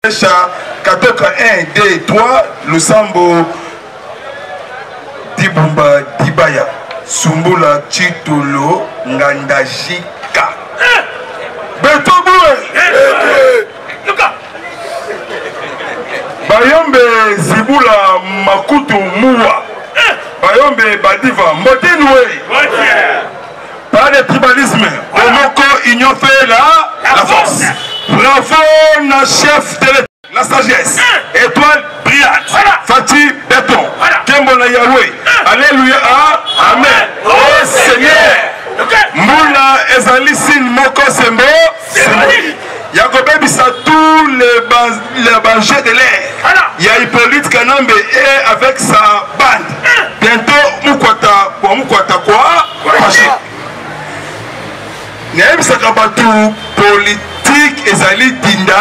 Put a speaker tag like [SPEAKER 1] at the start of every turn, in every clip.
[SPEAKER 1] Katoka 1, 2, 3, Lusambo Dibumba Dibaya Sumbula Chitolo Ngandajika Betobue Bayombe Zibula Makutu Moua Bayombe Badiva Motenwe. Pas de tribalisme. Omoko Union fait la force. Bravo, notre chef de l'État. La sagesse. Étoile brillante. Fatih Béton. Kembona Yahweh. Alléluia. Amen. Oh Seigneur. Moula Ezalisin Moko Sembo. Yakobe Bissa tous les bangers de l'air. Il y a Hippolyte Kanambe et avec sa bande. Bientôt Mukwata. Pour Mukwata quoi? N'aime ça kabatu politique ezali dinda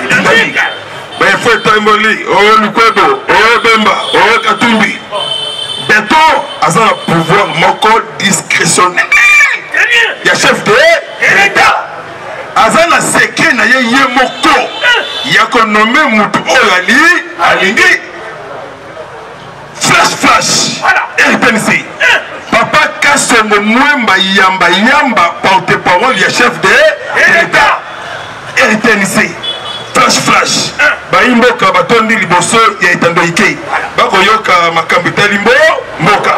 [SPEAKER 1] dynamique. Ben il faut être immolé. Oh Lukwebo, oh Bemba, oh Katumbi. Bientôt, à un pouvoir moko discrétionnaire. Il y a chef de l'État. Azan a secret na ye moko. Il y a qu'on nommé Moutou Olali Alingi. Flash. RTNC. Papa Kassongo Mwemba Yamba porte-parole, il y a chef de l'État. RTNC. Flash. Baimboka Batondi Liboso, il y a Itandoike. Bakoyoka Makambita Limbo, Moka.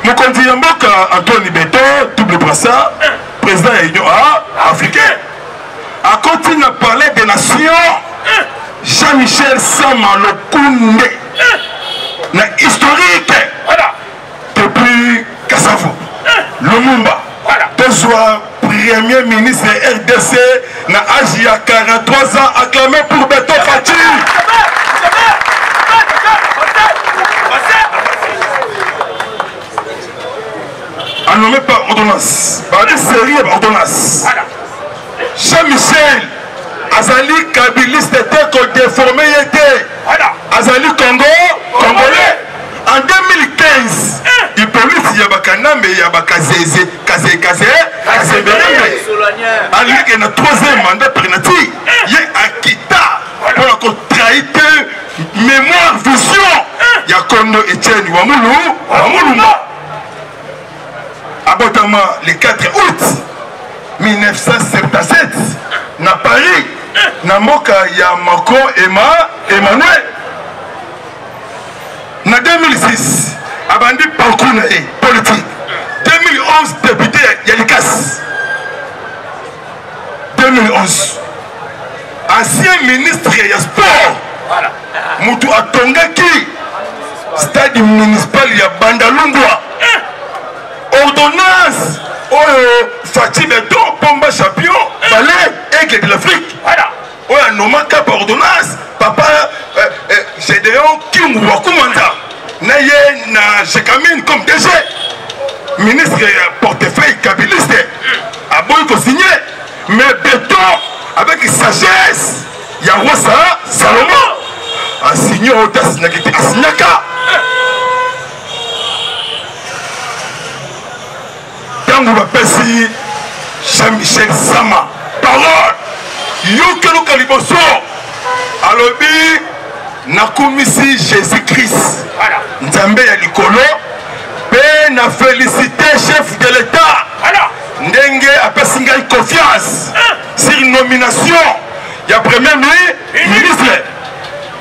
[SPEAKER 1] Mokondi Yamboka, Anthony Beto, double brassard, président de l'Union africaine. À continuer à parler des nations, Jean-Michel Samalokounde. Na historique. Depuis Kassavou, Lumumba, Tozwa, premier ministre RDC, na Agia 43 ans, acclamé pour Beto Fatih. Nommé par ordonnance, par des séries d'ordonnances. Jean-Michel, Azali Kabiliste était qu'on déformé était. Azali Congo, Congolais. En 2015, il police Yabakanambe, Yabakazeze, Kazembe. Ali qui a troisième mandat prénati, il est Akita pour qu'on trahisse mémoire, vision. Il y a Kondo Etienne Wamuluma. Abotama le 4 août 1977, na Paris, na Moka ya Macron Emmanuel. En 2006, abandi parcours politique. 2011, député Yalikas. 2011, ancien ministre du sport. Moutou Atongaki, stade municipal ya Bandalungwa. Ordonnance, Fatih Béton, Pomba champion, balai, aigle de l'Afrique. Oya nomaka par ordonnance, papa Gédéon King Wakumanda. Naye na Jekamine comme DG. Ministre portefeuille kabiliste. A boy ko signé. Mais Béton, avec sagesse, Yarosa Salomon, a signé audace Nagiti Asinyaka. Tango Bapesi, Jean-Michel Sama. Parole. Yokelo Kaliboso. Alobi Nakumisi Jésus-Christ. Nzambe ya likolo. Pe na félicité chef de l'État. Ndenge apesi ngai confiance. Sur nomination. Ya premier ministre.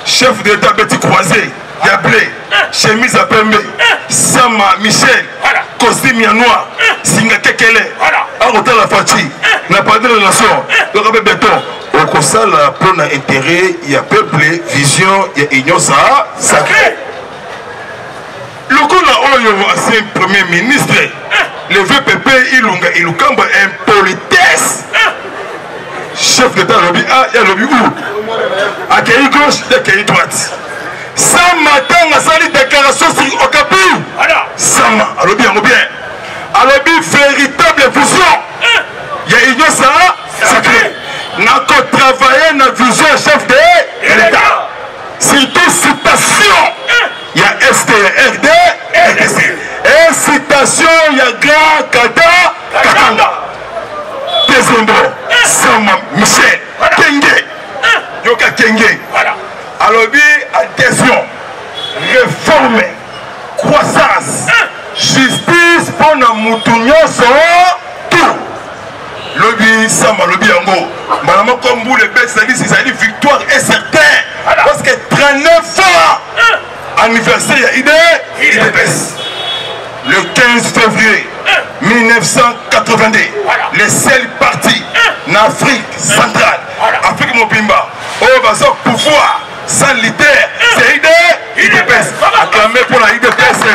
[SPEAKER 1] Chef de l'État Betty Croisé. Ya blé. Chemise à pembe. Sama Michel. Costume ya noir. Singa Kekele. Arota la Fatih. Na pas de la nation. Le béton. Au constat pour l'intérêt, il y a peuple, vision, il y a union sacrée. Le coup là, ancien premier ministre, le VPP, il Ilukamba, impolitesse. Chef d'État, il y a le où? À Kéhi gauche, il y a Kéhi droite. Sans matin, on a sali déclaration sur Okapi. Sama, alors bien. Alors bien, véritable vision. Il y a union sacrée. N'a qu'à travailler dans la vision chef de l'État. Surtout citation. Il y a STRD, RDC. Et citation, il y a Grand Katanga. Deuxième Sama Michel. Kenge. Yoka Kenge. pona mutunyoso tout. Lobby Sama, lobby Yango. Madame Kombu, le best service, c'est une victoire est certain. Parce que 39 ans, anniversaire, IDPS. Le 15 février 1982, les seuls partis en Afrique centrale, Afrique Mobimba, au bassin pouvoir sanitaire, c'est IDPS. Acclamé pour la IDPS.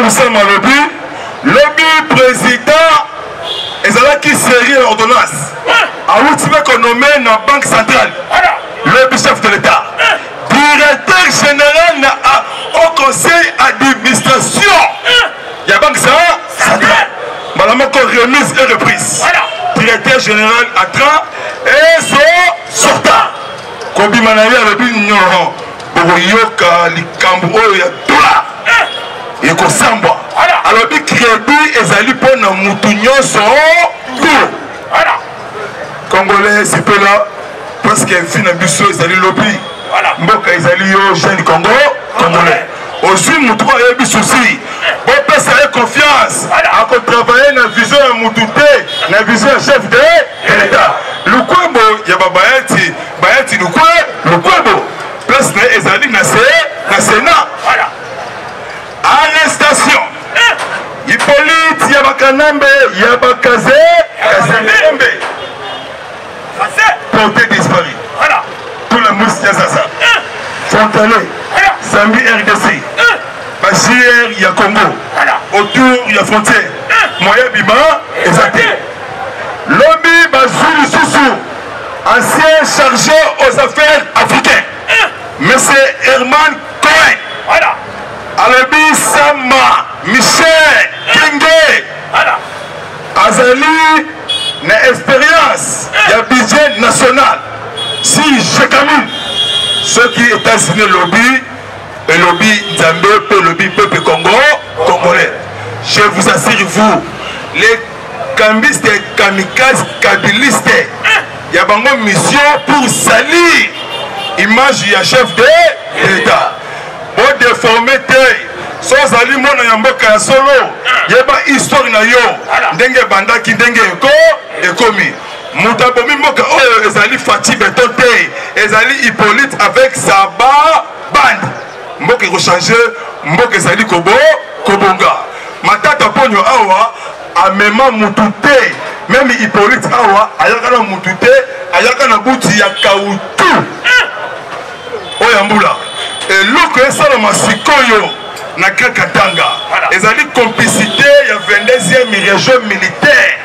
[SPEAKER 1] Sama lobby président et qui serait l'ordonnance a ultimé qu'on nommé dans la banque centrale lobby chef de l'État directeur général au conseil d'administration de la banque centrale madame encore remise et reprise directeur général à Tran et son sortant Kobi Manaya lobby non Boyoka Likambo ya dola et qu'on s'envoie. Alors, le crédit est allé pour nos moutons sont Congolais, c'est peu là, parce que finalement, ils allaient lobby. Mboka, ils allaient au jeune Congo, Congolais. Aussi, nous trois, il y a des soucis. Bon, parce qu'il y a confiance. À travailler dans la vision de Moutouté, dans la vision du chef de l'État. Le Kwebo, il y a Bayati, le Kwebo. Place, ils allaient dans le Sénat. Arrestation. Hippolyte Yabakanambe, Yabakaze, Kazelembe. Porté disparu. Tout le monde y a ça. Fontané, Sambi RDC, Bachir, il y a Congo. Autour, il y a frontière. Moyen Bima, exacté. Lobby Bazouli Soussou, ancien chargé aux affaires africaines. Monsieur Herman Cohen. Alabi Sama, Michel, Kenge, Azali, na expérience, il y a budget national. Si je camine, ceux qui États-Unis lobby, et lobby Zambé, le lobby peuple congolais. Je vous assure, vous, les cambistes, kamikazes, kabilistes, il y a une mission pour salir l'image du chef de l'État. Pour déformer sans ali mona yamboka ya solo yeba histoire na yo ndenge bandaki ndenge ekomi mutabomi mboka oyo ezali Fati Betonte ezali Hippolyte avec sa bande mboka eko mboka ezali kobonga matata ponyo awa amema mutute même Hippolyte awa ayaka na mutute ayaka na buti ya kautu oyambula eloko esalama sikoyo na Katanga ezali complicité ya 22e région militaire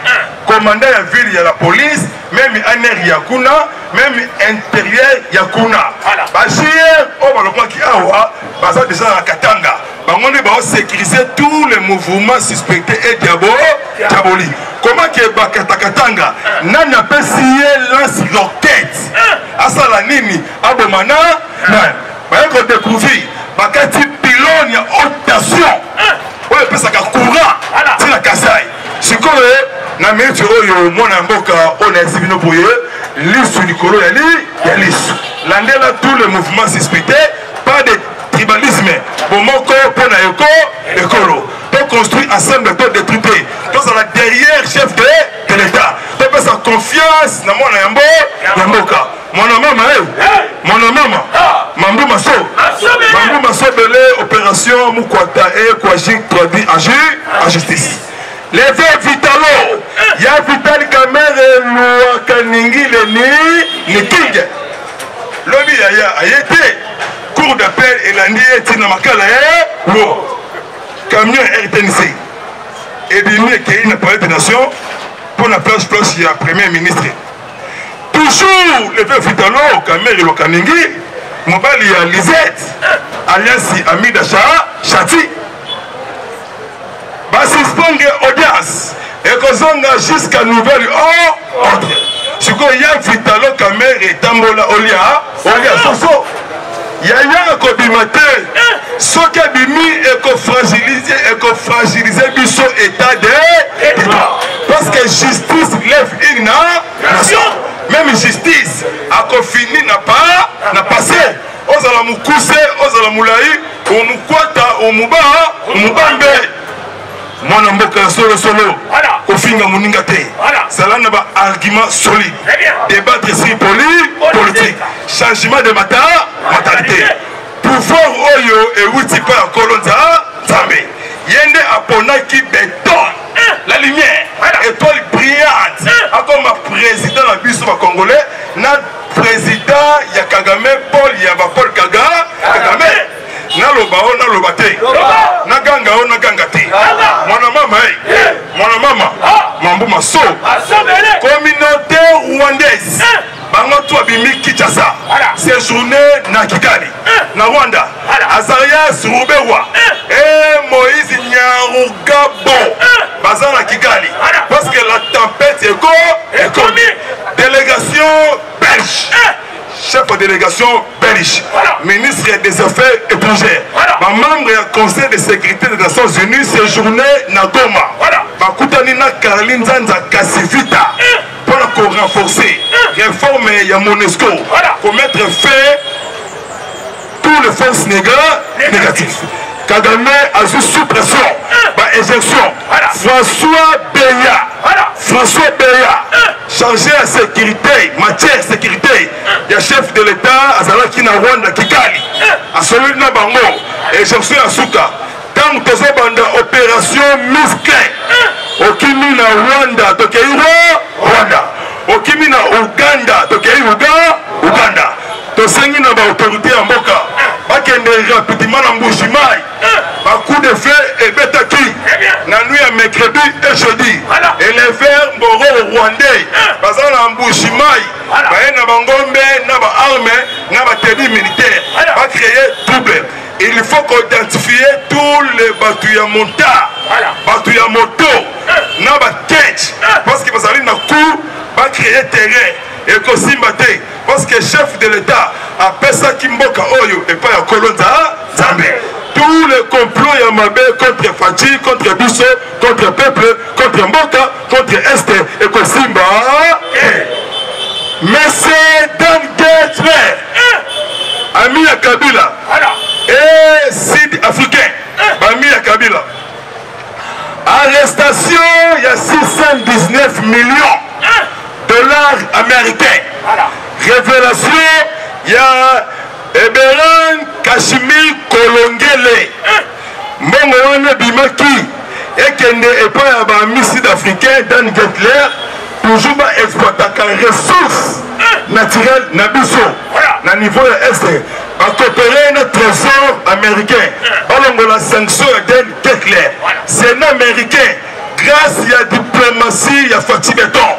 [SPEAKER 1] commandant ya ville ya la police même aner ya kuna même intérieur ya kuna bachir o balobaki awa baza déjà na Katanga bango nde bao sécuriser tous les mouvements suspectés et diaboli comment que Katanga nani apesi ye lance roquette asala nini abomana nan bayako découvrir bakati pylône ya haute tension oyo epesaka courant tina Kasai sikoyo na minute oyo mwana mboka oyo na yesi bino boye lisu likolo ya lisu landela tous les mouvements suspectés pas de tribalisme bomoko mpona ekolo pour construire ensemble to détruire tozala derrière chef de l'État topesa confiance na mwana ya mboka mwana mama Mambu Maso belé opération Mukwata et Kwajik traduit en justice. Les vins vitalo, ya vital kamere Louakaningi le King. Lobby a été cours d'appel et l'année est dans ma camion RTNC. Et bien qu'il y ait une palette de nation pour la place il y a premier ministre. Toujours les vins vitalo, kamere Louakaningi. Mobali ya Lisette, alias Amida Chati. Basisponge audience et kozonga jusqu'à nouvel ordre. Siko ya vitalo kamere tambola olia soso. Ya kobimate soki bimi fragiliser biso état de droit. Parce que justice lève une nation. Même justice a fini n'a pas na passé ozala mukuse ozala mulai omukwata omubambe mwana mboka solo kofinga moninga te sala na ba argument solide débattre sur politique changement de mentalité pouvoir oyo ewuti pa ya kolonza nzambe yende aponaki béton la lumière étoile brillante akoma président na biso ba congolais na président ya Kagame Paul Kagame naloba te naganga te mwana mama mambu maso communauté rwandaise bango to abimi Kinshasa séjourné na Kigali na Rwanda Azarias Rubewa et Moïse Nyarugabo baza na Kigali parce que la tempête est commis délégation belge chef de délégation belge, ministre des Affaires étrangères, membre du Conseil de sécurité des Nations Unies, séjourné na Goma, Bakutani na Caroline Zanza Kasivita, pour renforcer réforme ya MONUSCO, pour mettre fin tous les forces négatives. Kagame a sous pression, éjection. François Beya, chargé à sécurité, matière sécurité, il y a chef de l'État, Azalaki na Rwanda, Kigali, à celui de Nabango, éjection à Souka. Tant que ça, opération musclée, au Kimi na Rwanda, Rwanda, au Kimi na Uganda, Uganda, to sengi na ba autorité en Boka. Bakende rapidement en Mbujimaï. Coup de feu et Betaki. La nuit à mercredi et jeudi. Et les verts Moro Rwandais. Parce que en Mbujimaï, na Bangombe, na ba armée, na ba tenue militaire. Va créer trouble. Il faut identifier tous les batouilles monta, batouilles moto, na ba catch. Parce que parce que na coup va créer terrain. Et que Simbate, parce que chef de l'État a Pessa Kimboka Oyo et pas à Kolonza Zambé. Tous les complots Yamabé contre Fati, contre Bisso, contre Peuple, contre Mboka, contre Est et que Simba. Mais c'est Dan Getler, ami à Kabila et Sud-Africain, ami à Kabila. Arrestation, il y a 619 millions. $. Américains. Révélation, il y a Eberan Kashmir Kolongele. Mongoane Bimaki. Et qu'il n'est pas un missile africain Dan Getler. Toujours exploiter les ressources naturelles Nabiso. Na niveau est. À coopérer notre trésor américain. Alors la sanction Dan Getler. C'est un américain. Grâce à la diplomatie, il y a Fatih Béton.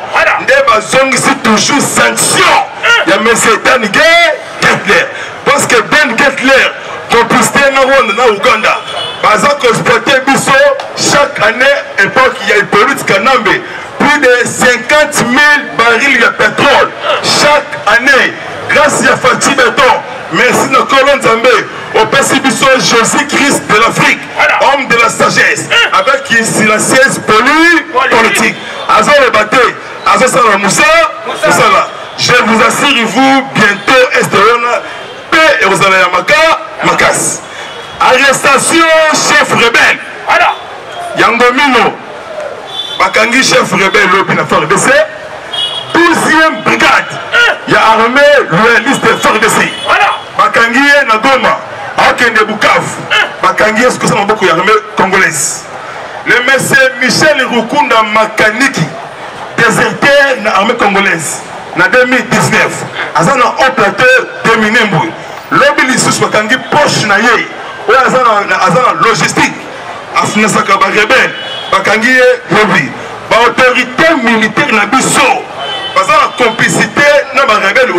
[SPEAKER 1] C'est toujours sanction. Il y a M. Dan Getler. Parce que Dan Getler, complicité dans Rwanda, dans Ouganda, par exemple, exploité Bisso, chaque année, époque, il y a une politique à Nambe. Plus de 50 000 barils de pétrole. Chaque année, grâce à Fatih Béton, merci de Colon Zambé, au Pessibisso Jésus-Christ de l'Afrique, homme de la sagesse, avec une silencieuse politique. Azo le bâté, Azo Sala Moussa, je vous assure, vous, bientôt, Estéona, paix et Rosala Yamaka, Makas. Arrestation, chef rebelle. Yangomino, Bakangi, chef rebelle, l'opinion FARDC, 12e brigade. Il y a armée loyaliste de FARDC. Bakangi na Goma, Akende Bukavu, Bakangi est-ce que ça m'a beaucoup armée congolaise. Le monsieur Michel Rukunda Makaniki, déserteur na armée congolaise, en 2019, Azana haut plateau terminé mbou. L'obélissus Bakangi poche na ye, ou Azana logistique, Afina Sakaba rebelle, Bakangi lobby, ba autorité militaire na biso, Bazana complicité na ba rebelle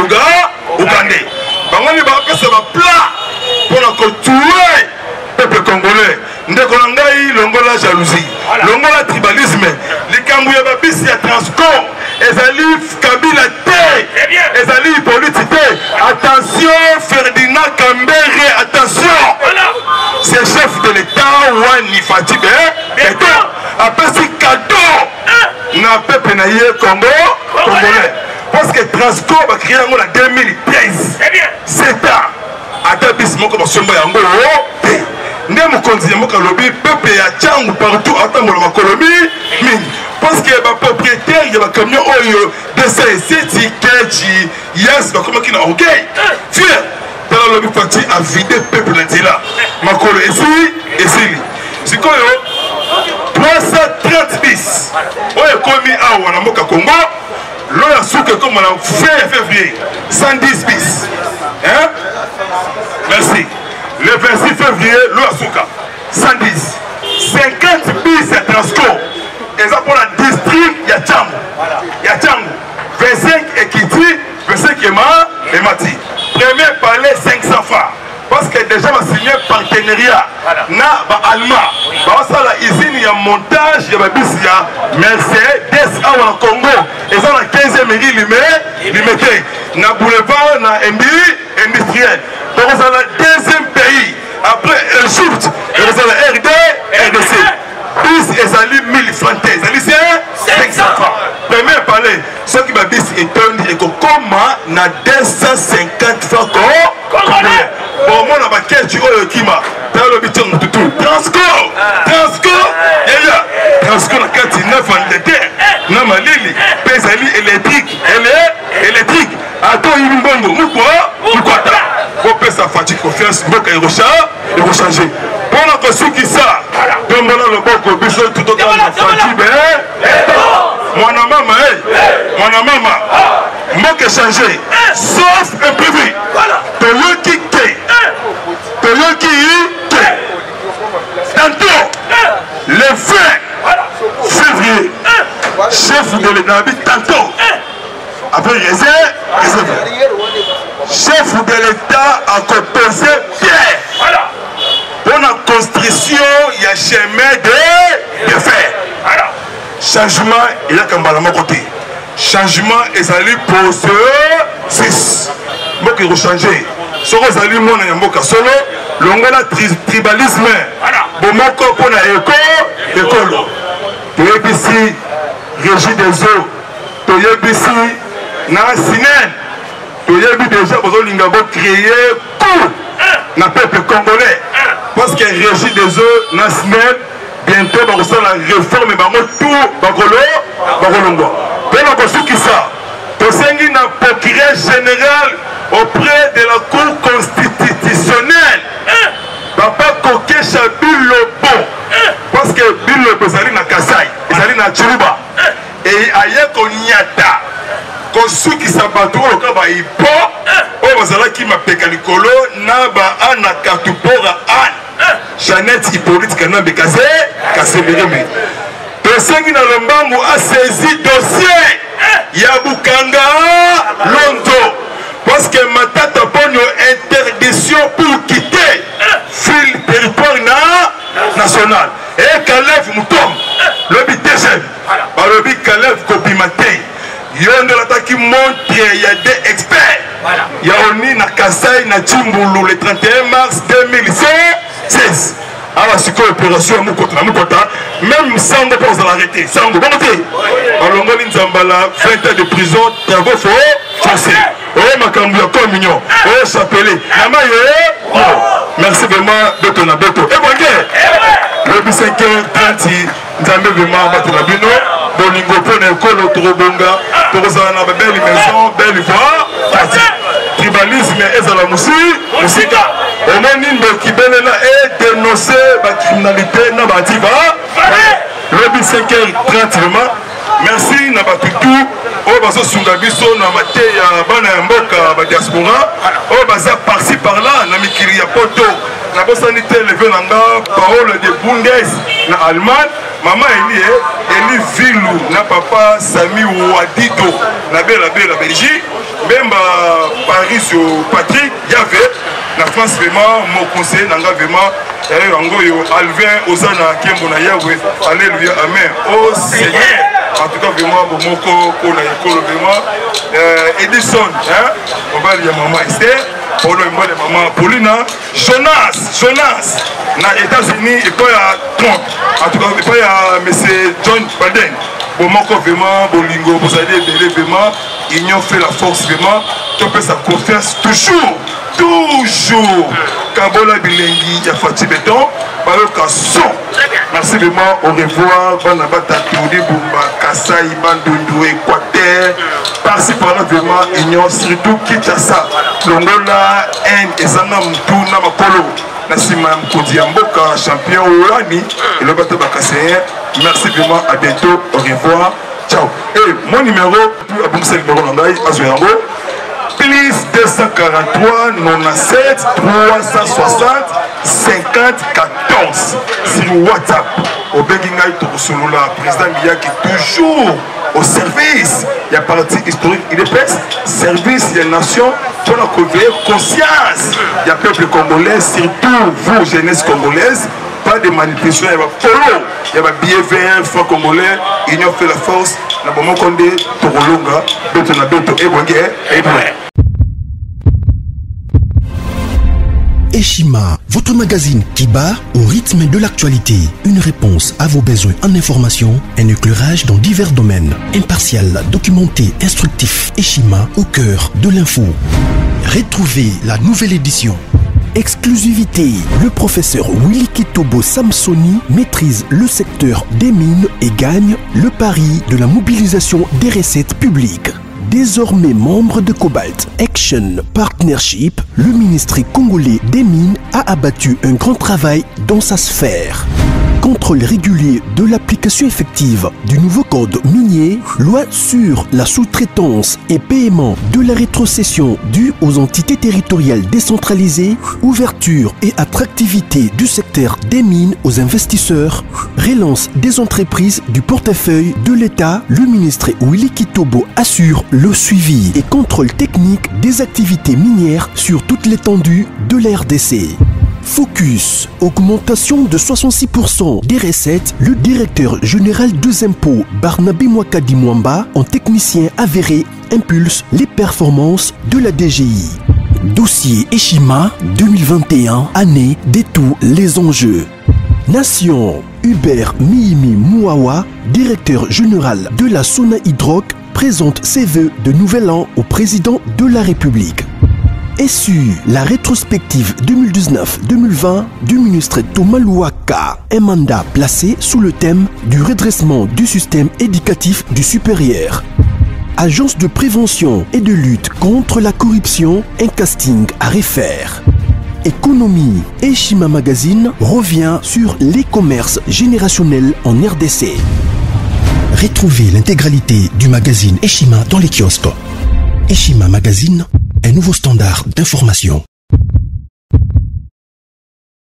[SPEAKER 1] Ougandais. Bangoni ba pesa ba plat pour la tuer peuple congolais. Ndekonangai longola jalousie, longola tribalisme, likambu ya babisi ya transport, ezali Kabila te, ezali politique. Attention Ferdinand Kambere, attention. C'est chef de l'État Wani Fatih Béton a passé cadeau na peuple naïe Congo congolais. parce que Transco va créer en 2013. C'est ça. Ata bis moko basomba yango te. Nde mokonzi moka lobi peuple ya Tchangu partout atambola makolomi mingi. Parce que ba propriétaire ya ba camion oyo de c'est Kechi yes ba comment kina OK. Fier. Dans le lobby parti a vidé peuple là. Makolo ici. Sikoyo 330 bis. Oyo komi awa na moka Congo. L'on a souke comme on a fait février 110 bis. Hein? Merci. Le 26 février, l'on a souka 110. 50 bis à Transco. Et ça pour la district Yachangu. Yachangu. 25 Ekiti, 25 Ema et Mati. Premier palais 500 francs. Parce que déjà on a signé partenariat na ba Allemand. Ba ça la usine ya montage ya ba bis ya Mercedes au Congo et ça la 15e limité na boulevard na industriel. Donc ça la deuxième pays après el shift et ça la RDC. Bis ezali 1000 francs. Ezali c'est 500 francs. Premier palais ce qui va bis étonné et comment na 250 francs congolais. Bon, moi, on a quelques kima. Dans le biton de tout. Transco. Transco, la 49 en déter. Non, ma lili. Pesali électrique. Elle est électrique. Attends, il me bongo. Pourquoi ta? Faut payer sa fatigue, confiance. Boka, il va changer. Pour la question qui ça. Donc, voilà le boko. Bichon, tout autant de fatigue. Mon maman. Moi qui ai changé. Sauf imprévu. Tantôt, le 20 février, chef de l'État, tantôt, après réserve, chef de l'État a composé pierre pour la construction, il y a chemin de fer. Changement, il y a qu'un ballon à côté. Changement, ils allaient pour ce 6. Moi qui ai changé. Ce que vous allez voir dans le solo, l'ongala tribalisme. Bomoko pour la école. Toyebisi, régie des eaux. Toyebisi, Nansinen. Toyebi déjà, vous allez créer coup dans le peuple congolais. Parce que régie des eaux, Nansinen, bientôt, vous allez la réforme, tout, Bakolongo. Pour ce qui ça, Tosengi n'a pas procureur général auprès de la Cour constitutionnelle. Papa Kokesha Bilobo. Parce que Bilobo est na Kasai, est na Chiruba. Et ailleurs qu'on y a ta. Kosu qui s'abattu au cas ba ipo. O bazala qui m'a pekalikolo na ba ana katupora an. Jeannette Hippolyte Kanambe Kase Mireme. Tosengi na Lombango a saisi dossier. Yabukanga Londo. Parce que Matata Ponyo interdiction pour quitter fil territoire national. Et Kalev Moutom, le BTG, le BT Kalev Kopimate. Il y a une attaque qui montre il y a des experts. Il y a Oni Nakasai Nachimbulu le 31 mars 2016. Alors, c'est quoi l'opération Moukota? Même Sango pour l'arrêter. Sango, bon côté. Alors, on a Zambala, 20 ans de prison, travaux forcés. Oh, ma cambia communion. Oh, chapelé. Merci vraiment de ton abeto. Et bon, le 5h30, Nzambe vraiment battu la bino. Bolingo pour l'école, Torobonga. Pour une belle maison, belle voix. Tribalisme et la musique. Au moins, qui est dénoncé la criminalité dans la diva. Le 5h30, merci Nabatutu. On va se souvenir na maté ya bana mboka ba diaspora. On va par-ci par-là na mikiri ya poto. Na bosanité levé nanga parole de Bundes na Allemagne. Maman Eli Vilou na papa Sami Ouadito na belle Belgique. Même Paris au Patrick Yavé. La France vraiment mon conseil nanga vraiment Alvin Osana Kembo na Yahweh. Alléluia, amen. Oh Seigneur. En tout cas vraiment Bomoko Kona Ekolo vraiment Edison hein on va dire maman Esther pour le mot de maman Paulina Jonas na États-Unis et puis à Trump en tout cas et puis à monsieur John Biden Bomoko vraiment Bolingo vous allez vraiment Union fait la force vraiment. Tu peux sa confiance toujours. Kabola Bilengi, Yafati Béton, Baroka Son. Merci vraiment, au revoir. Banabata Toudi Bumba, Kassai, Bandundu, Équateur. Par-ci par-là, vraiment, Union, surtout Kinshasa. Longola, N, et Zana Mtou, Namakolo. Nassima Mkodiamboka, champion Olani, et le bateau Bakasséen. Merci vraiment, à bientôt, au revoir. Ciao. Et mon numéro, à Bumsel Boronandaï, à Zouyango. Plus 243 97 360 50 14 sur WhatsApp. Au Begingaï Toursolula, président Biya qui est toujours au service. Il y a parti historique, il est presque service, il y a une nation pour la conscience. Il y a peuple congolais, surtout vous, jeunesse congolaise. Pas de manipulation, il y a polo, il y a billet vert, fois congolais, Union fait la force. La moment qu'on dit Torolonga, Beto na Beto, et
[SPEAKER 2] Eshima, votre magazine qui bat au rythme de l'actualité. Une réponse à vos besoins en information, un éclairage dans divers domaines. Impartial, documenté, instructif. Eshima au cœur de l'info. Retrouvez la nouvelle édition. Exclusivité, le professeur Willy Kitobo Samsoni maîtrise le secteur des mines et gagne le pari de la mobilisation des recettes publiques. Désormais membre de Cobalt Action Partnership, le ministère congolais des Mines a abattu un grand travail dans sa sphère. Contrôle régulier de l'application effective du nouveau code minier, loi sur la sous-traitance et paiement de la rétrocession due aux entités territoriales décentralisées, ouverture et attractivité du secteur des mines aux investisseurs, relance des entreprises du portefeuille de l'État, le ministre Willy Kitobo assure le suivi et contrôle technique des activités minières sur toute l'étendue de la RDC. Focus, augmentation de 66% des recettes, le directeur général des impôts Barnabé Mwakadi Mwamba, en technicien avéré, impulse les performances de la DGI. Dossier Eshima 2021, année de tous les enjeux. Nation, Hubert Mihimi Mouawa, directeur général de la Sona Hydroc, présente ses vœux de nouvel an au président de la République. SU, la rétrospective 2019-2020 du ministre Thomas Louaka, un mandat placé sous le thème du redressement du système éducatif du supérieur. Agence de prévention et de lutte contre la corruption, un casting à refaire. Économie, Eshima Magazine revient sur les commerces générationnels en RDC. Retrouvez l'intégralité du magazine Eshima dans les kiosques. Eshima Magazine, un nouveau standard d'information.